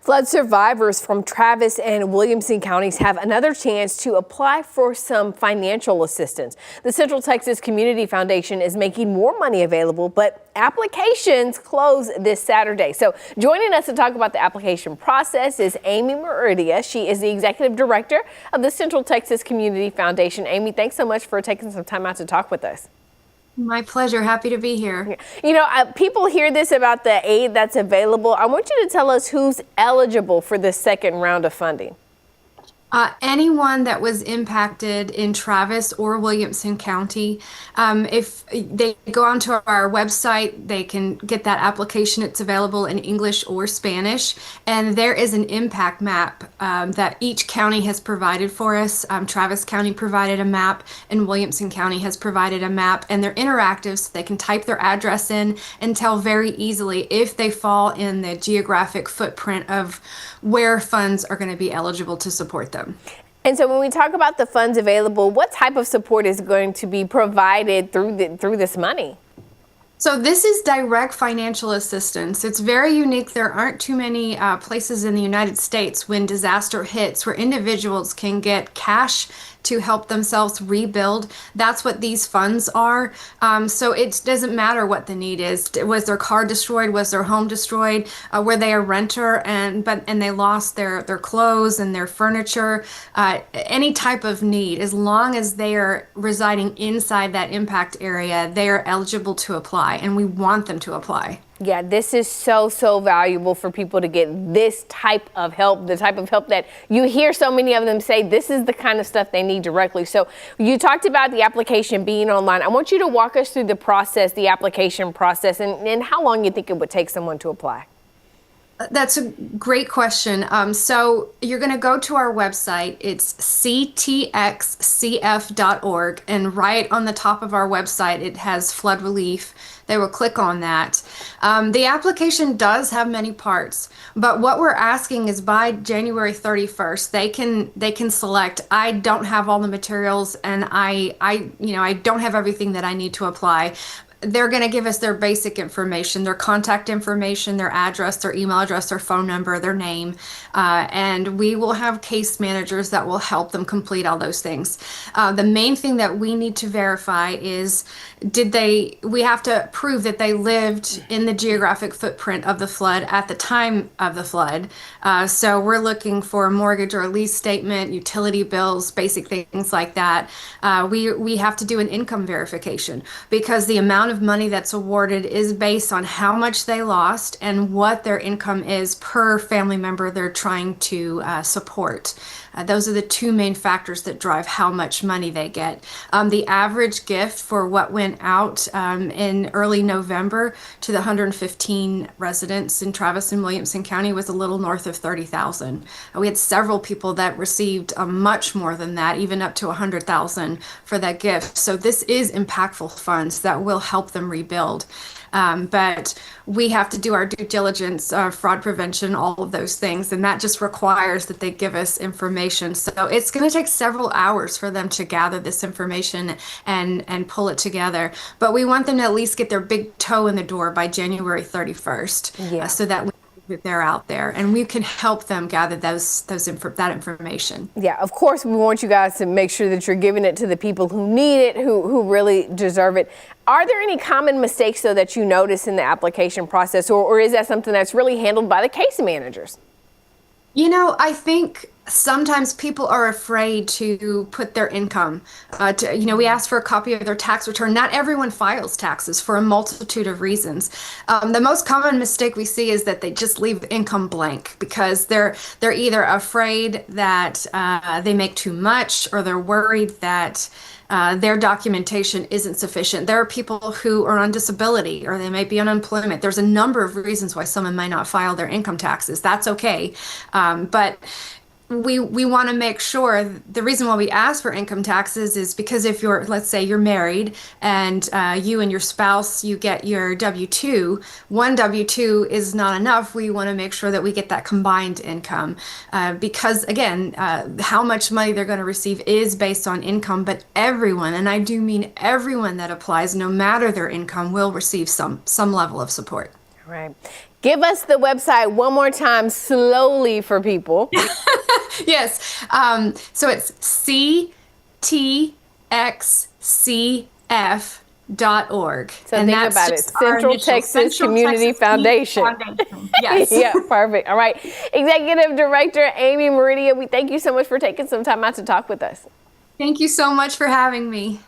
Flood survivors from Travis and Williamson counties have another chance to apply for some financial assistance. The Central Texas Community Foundation is making more money available, but applications close this Saturday. So joining us to talk about the application process is Amy Meridia. She is the executive director of the Central Texas Community Foundation. Amy, thanks so much for taking some time out to talk with us. My pleasure. Happy to be here. You know, people hear this about the aid that's available. I want you to tell us who's eligible for this second round of funding. Anyone that was impacted in Travis or Williamson County, if they go onto our website, they can get that application. It's available in English or Spanish. And there is an impact map that each county has provided for us. Travis County provided a map and Williamson County has provided a map. And they're interactive, so they can type their address in and tell very easily if they fall in the geographic footprint of where funds are going to be eligible to support them. And so when we talk about the funds available, what type of support is going to be provided through this money? So this is direct financial assistance. It's very unique. There aren't too many places in the United States when disaster hits where individuals can get cash to help themselves rebuild. That's what these funds are. So it doesn't matter what the need is. Was their car destroyed? Was their home destroyed? Were they a renter and they lost their clothes and their furniture? Any type of need, as long as they are residing inside that impact area, they are eligible to apply, and we want them to apply. Yeah, this is so valuable for people to get this type of help, the type of help that you hear so many of them say this is the kind of stuff they need directly. So you talked about the application being online. I want you to walk us through the process, the application process, and how long you think it would take someone to apply. That's a great question. So you're going to go to our website. It's ctxcf.org, and right on the top of our website, it has flood relief. They will click on that. The application does have many parts, but what we're asking is by January 31st, they can select, I don't have all the materials and I don't have everything that I need to apply. They're going to give us their basic information, their contact information, their address, their email address, their phone number, their name, and we will have case managers that will help them complete all those things. The main thing that we need to verify is we have to prove that they lived in the geographic footprint of the flood at the time of the flood. So we're looking for a mortgage or a lease statement, utility bills, basic things like that. We have to do an income verification because the amount of money that's awarded is based on how much they lost and what their income is per family member they're trying to support. Those are the two main factors that drive how much money they get. The average gift for what went out in early November to the 115 residents in Travis and Williamson County was a little north of $30,000. We had several people that received much more than that, even up to $100,000 for that gift. So this is impactful funds that will help them rebuild. But we have to do our due diligence, fraud prevention, all of those things, and that just requires that they give us information. So it's going to take several hours for them to gather this information and pull it together. But we want them to at least get their big toe in the door by January 31st, so that they're out there and we can help them gather that information. Yeah, of course we want you guys to make sure that you're giving it to the people who need it, who really deserve it. Are there any common mistakes though that you notice in the application process, or is that something that's really handled by the case managers? You know, I think sometimes people are afraid to put their income. We ask for a copy of their tax return. Not everyone files taxes for a multitude of reasons. The most common mistake we see is that they just leave income blank because they're either afraid that they make too much, or they're worried that their documentation isn't sufficient. There are people who are on disability, or they may be on unemployment. There's a number of reasons why someone might not file their income taxes. That's okay. But we want to make sure, the reason why we ask for income taxes is because if let's say you're married and you and your spouse, you get your W-2, one W-2 is not enough. We want to make sure that we get that combined income because again, how much money they're going to receive is based on income, but everyone, and I do mean everyone that applies, no matter their income, will receive some level of support. Right. Give us the website one more time slowly for people. Yes. So it's ctxcf.org. So think about it. Central Texas Community Foundation. Yes. Yeah, perfect. All right. Executive Director Amy Meridia, we thank you so much for taking some time out to talk with us. Thank you so much for having me.